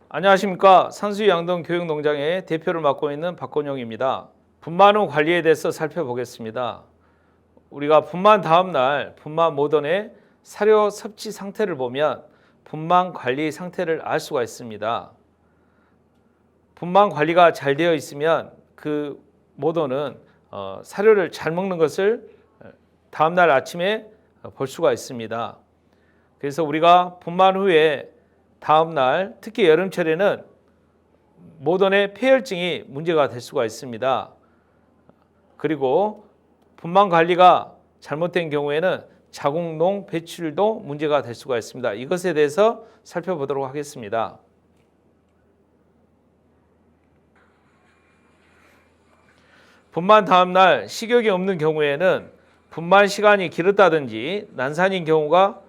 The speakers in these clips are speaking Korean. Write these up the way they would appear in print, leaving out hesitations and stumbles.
안녕하십니까. 산수양동 교육농장의 대표를 맡고 있는 박건용입니다. 분만 후 관리에 대해서 살펴보겠습니다. 우리가 분만 다음 날 분만 모던의 사료 섭취 상태를 보면 분만 관리 상태를 알 수가 있습니다. 분만 관리가 잘 되어 있으면 그 모던은 사료를 잘 먹는 것을 다음 날 아침에 볼 수가 있습니다. 그래서 우리가 분만 후에 다음 날 특히 여름철에는 모던의 폐혈증이 문제가 될 수가 있습니다. 그리고 분만 관리가 잘못된 경우에는 자궁농 배출도 문제가 될 수가 있습니다. 이것에 대해서 살펴보도록 하겠습니다. 분만 다음 날 식욕이 없는 경우에는 분만 시간이 길었다든지 난산인 경우가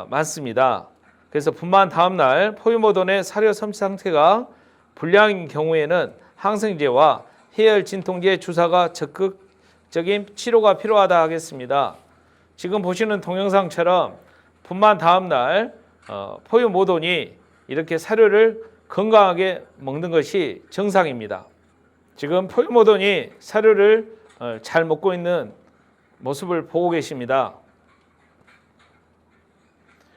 많습니다. 그래서 분만 다음 날 포유모던의 사료 섭취 상태가 불량인 경우에는 항생제와 해열 진통제 주사가 적극적인 치료가 필요하다 하겠습니다. 지금 보시는 동영상처럼 분만 다음 날 포유모던이 이렇게 사료를 건강하게 먹는 것이 정상입니다. 지금 포유모던이 사료를 잘 먹고 있는 모습을 보고 계십니다.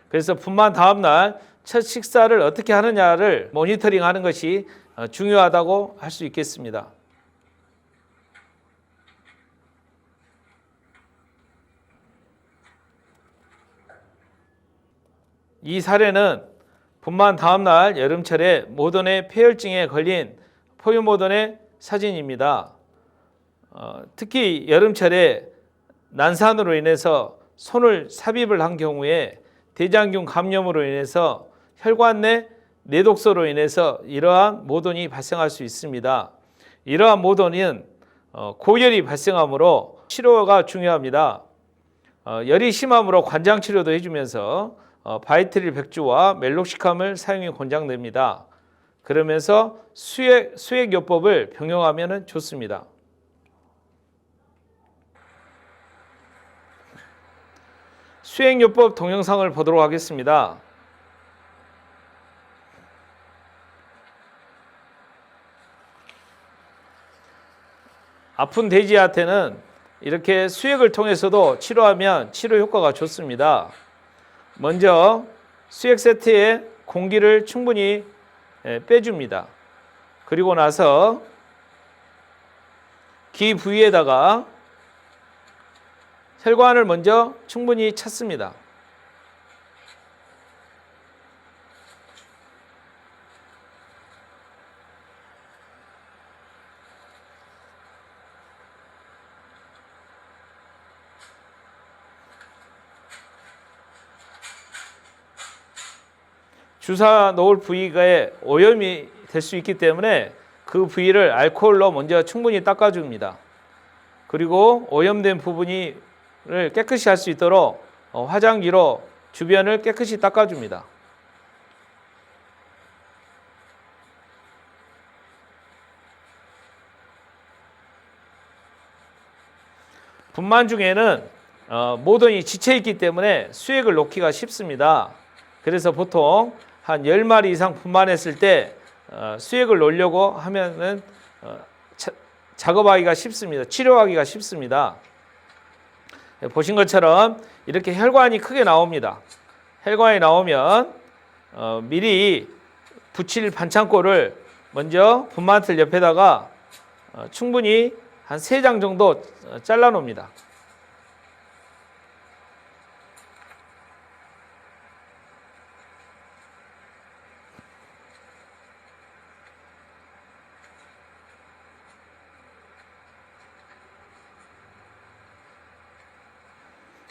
그래서 분만 다음 날 첫 식사를 어떻게 하느냐를 모니터링하는 것이 중요하다고 할 수 있겠습니다. 이 사례는 분만 다음 날 여름철에 모던의 폐혈증에 걸린 포유모던의 사진입니다. 특히 여름철에 난산으로 인해서 손을 삽입을 한 경우에 대장균 감염으로 인해서 혈관 내 내독소로 인해서 이러한 모던이 발생할 수 있습니다. 이러한 모던은 고열이 발생하므로 치료가 중요합니다. 열이 심하므로 관장 치료도 해주면서 바이트릴 백주와 멜록시캄을 사용이 권장됩니다. 그러면서 수액요법을 병용하면 좋습니다. 수액요법 동영상을 보도록 하겠습니다. 아픈 돼지한테는 이렇게 수액을 통해서도 치료하면 치료 효과가 좋습니다. 먼저 수액 세트에 공기를 충분히 빼줍니다. 그리고 나서 귀 부위에다가 혈관을 먼저 충분히 찼습니다. 주사 놓을 부위가 오염이 될 수 있기 때문에 그 부위를 알코올로 먼저 충분히 닦아줍니다. 그리고 오염된 부분을 깨끗이 할 수 있도록 화장기로 주변을 깨끗이 닦아줍니다. 분만 중에는 모던이 지쳐있기 때문에 수액을 놓기가 쉽습니다. 그래서 보통 한 10마리 이상 분만했을 때 수액을 놓으려고 하면은 작업하기가 쉽습니다. 치료하기가 쉽습니다. 보신 것처럼 이렇게 혈관이 크게 나옵니다. 혈관이 나오면 미리 붙일 반창고를 먼저 분만틀 옆에다가 충분히 한 3장 정도 잘라 놓습니다.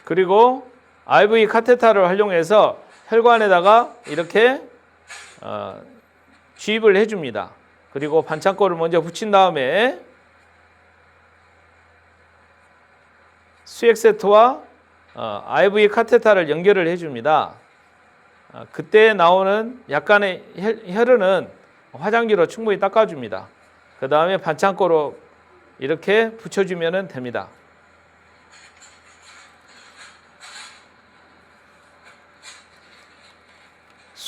그리고 IV 카테터를 활용해서 혈관에다가 이렇게 주입을 해줍니다. 그리고 반창고를 먼저 붙인 다음에 수액 세트와 IV 카테터를 연결을 해줍니다. 그때 나오는 약간의 혈흔은 화장기로 충분히 닦아줍니다. 그 다음에 반창고로 이렇게 붙여주면 됩니다.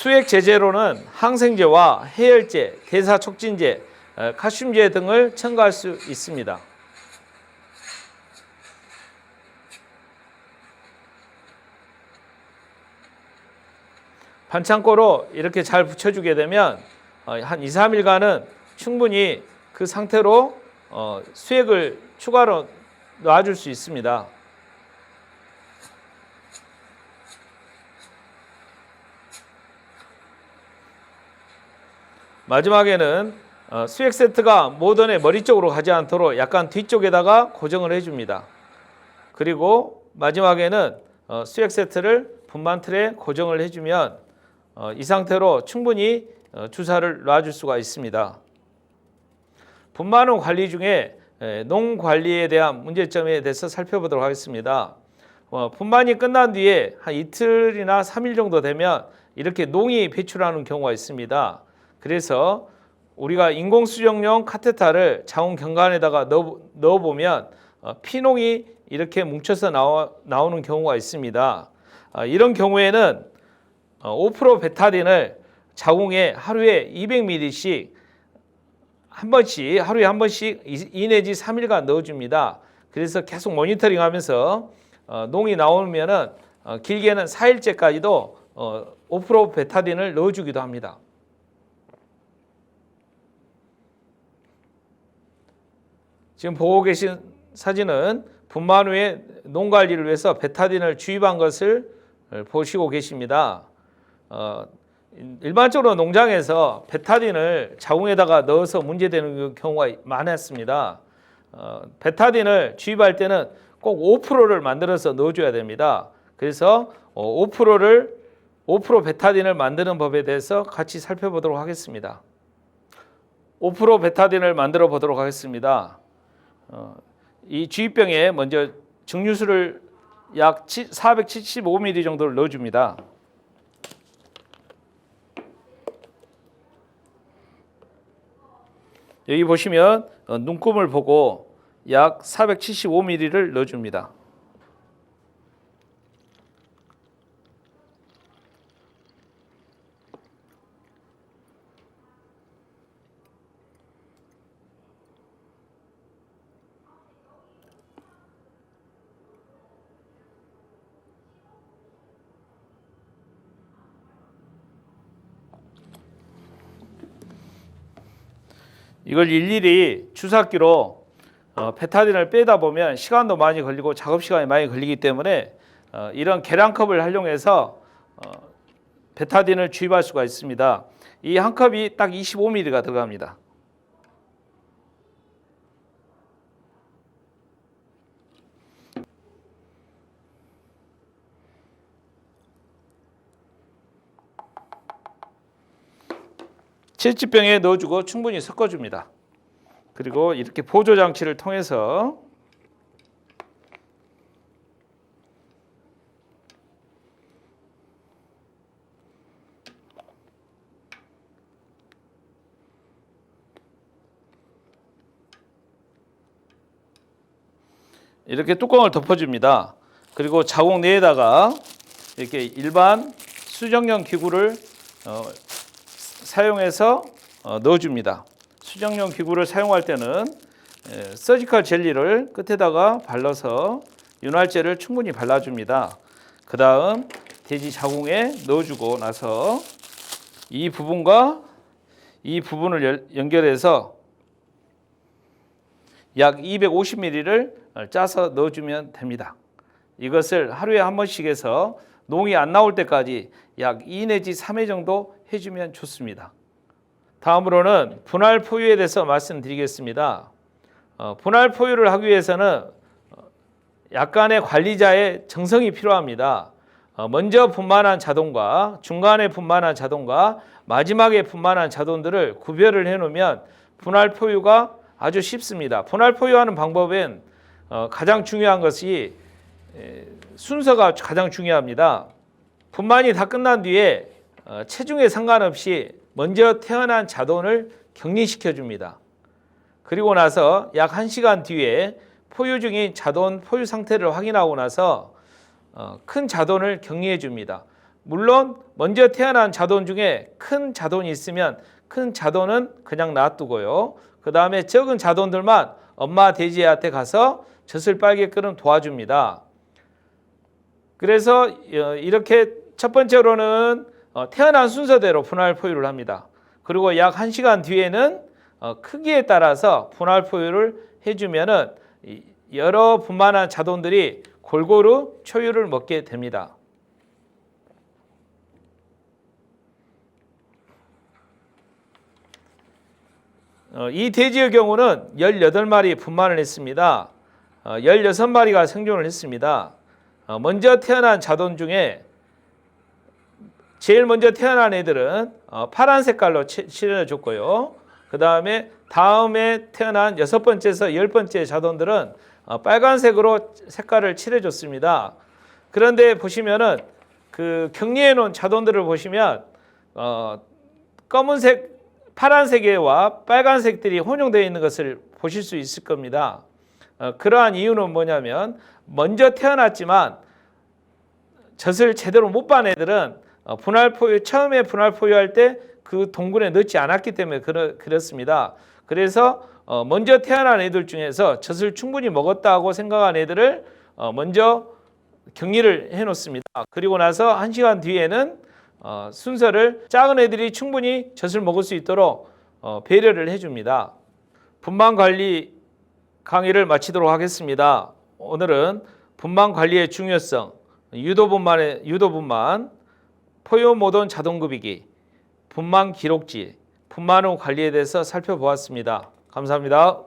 수액 제제로는 항생제와 해열제, 대사촉진제, 칼슘제 등을 첨가할 수 있습니다. 반창고로 이렇게 잘 붙여주게 되면 한 2, 3일간은 충분히 그 상태로 수액을 추가로 놔줄 수 있습니다. 마지막에는 수액 세트가 모던의 머리 쪽으로 가지 않도록 약간 뒤쪽에다가 고정을 해줍니다. 그리고 마지막에는 수액 세트를 분만 틀에 고정을 해주면 이 상태로 충분히 주사를 놔줄 수가 있습니다. 분만 후 관리 중에 농 관리에 대한 문제점에 대해서 살펴보도록 하겠습니다. 분만이 끝난 뒤에 한 이틀이나 3일 정도 되면 이렇게 농이 배출하는 경우가 있습니다. 그래서 우리가 인공수정용 카테타를 자궁 경관에다가 넣어보면 피농이 이렇게 뭉쳐서 나오는 경우가 있습니다. 이런 경우에는 5% 베타딘을 자궁에 하루에 200ml씩 하루에 한 번씩 2 내지 3일간 넣어줍니다. 그래서 계속 모니터링하면서 농이 나오면은 길게는 4일째까지도 5% 베타딘을 넣어주기도 합니다. 지금 보고 계신 사진은 분만 후에 농 관리를 위해서 베타딘을 주입한 것을 보시고 계십니다. 일반적으로 농장에서 베타딘을 자궁에다가 넣어서 문제되는 경우가 많았습니다. 베타딘을 주입할 때는 꼭 5%를 만들어서 넣어줘야 됩니다. 그래서 5% 베타딘을 만드는 법에 대해서 같이 살펴보도록 하겠습니다. 5% 베타딘을 만들어 보도록 하겠습니다. 이 주입병에 먼저 증류수를 약 475ml 정도를 넣어줍니다. 여기 보시면 눈금을 보고 약 475ml를 넣어줍니다. 이걸 일일이 주사기로 베타딘을 빼다 보면 시간도 많이 걸리고 작업 시간이 많이 걸리기 때문에 이런 계량컵을 활용해서 베타딘을 주입할 수가 있습니다. 이 한 컵이 딱 25ml가 들어갑니다. 채찌병에 넣어주고 충분히 섞어줍니다. 그리고 이렇게 보조 장치를 통해서 이렇게 뚜껑을 덮어줍니다. 그리고 자궁 내에다가 이렇게 일반 수정용 기구를 사용해서 넣어줍니다. 수정용 기구를 사용할 때는 서지컬 젤리를 끝에다가 발라서 윤활제를 충분히 발라줍니다. 그 다음 돼지 자궁에 넣어주고 나서 이 부분과 이 부분을 연결해서 약 250ml를 짜서 넣어주면 됩니다. 이것을 하루에 한 번씩 해서 농이 안 나올 때까지 약 2 내지 3회 정도 해주면 좋습니다. 다음으로는 분할 포유에 대해서 말씀드리겠습니다. 분할 포유를 하기 위해서는 약간의 관리자의 정성이 필요합니다. 먼저 분만한 자돈과 중간에 분만한 자돈과 마지막에 분만한 자돈들을 구별을 해놓으면 분할 포유가 아주 쉽습니다. 분할 포유하는 방법은 가장 중요한 것이 순서가 가장 중요합니다. 분만이 다 끝난 뒤에 체중에 상관없이 먼저 태어난 자돈을 격리시켜 줍니다. 그리고 나서 약 1시간 뒤에 포유 중인 자돈 포유 상태를 확인하고 나서 큰 자돈을 격리해 줍니다. 물론 먼저 태어난 자손 중에 큰 자손이 있으면 큰 자손은 그냥 놔두고요. 그 다음에 적은 자손들만 엄마 돼지한테 가서 젖을 빨게끔 도와줍니다. 그래서 이렇게 첫 번째로는 태어난 순서대로 분할 포유를 합니다. 그리고 약 1시간 뒤에는 크기에 따라서 분할 포유를 해주면은 여러 분만한 자손들이 골고루 초유를 먹게 됩니다. 이 돼지의 경우는 18마리 분만을 했습니다. 16마리가 생존을 했습니다. 먼저 태어난 자손 중에 제일 먼저 태어난 애들은 파란 색깔로 칠해줬고요. 그 다음에 태어난 6번째에서 10번째 자손들은 빨간색으로 색깔을 칠해줬습니다. 그런데 보시면은 그 격리해 놓은 자손들을 보시면 검은색, 파란색과 빨간색들이 혼용되어 있는 것을 보실 수 있을 겁니다. 그러한 이유는 뭐냐면 먼저 태어났지만 젖을 제대로 못 빤 애들은 처음에 분할 포유할 때 그 동굴에 넣지 않았기 때문에 그렇습니다. 그래서 먼저 태어난 애들 중에서 젖을 충분히 먹었다고 생각한 애들을 먼저 격리를 해 놓습니다. 그리고 나서 1시간 뒤에는 순서를 작은 애들이 충분히 젖을 먹을 수 있도록 배려를 해줍니다. 분만 관리 강의를 마치도록 하겠습니다. 오늘은 분만 관리의 중요성, 유도분만, 포유 모던 자동급이기, 분만 기록지, 분만 후 관리에 대해서 살펴보았습니다. 감사합니다.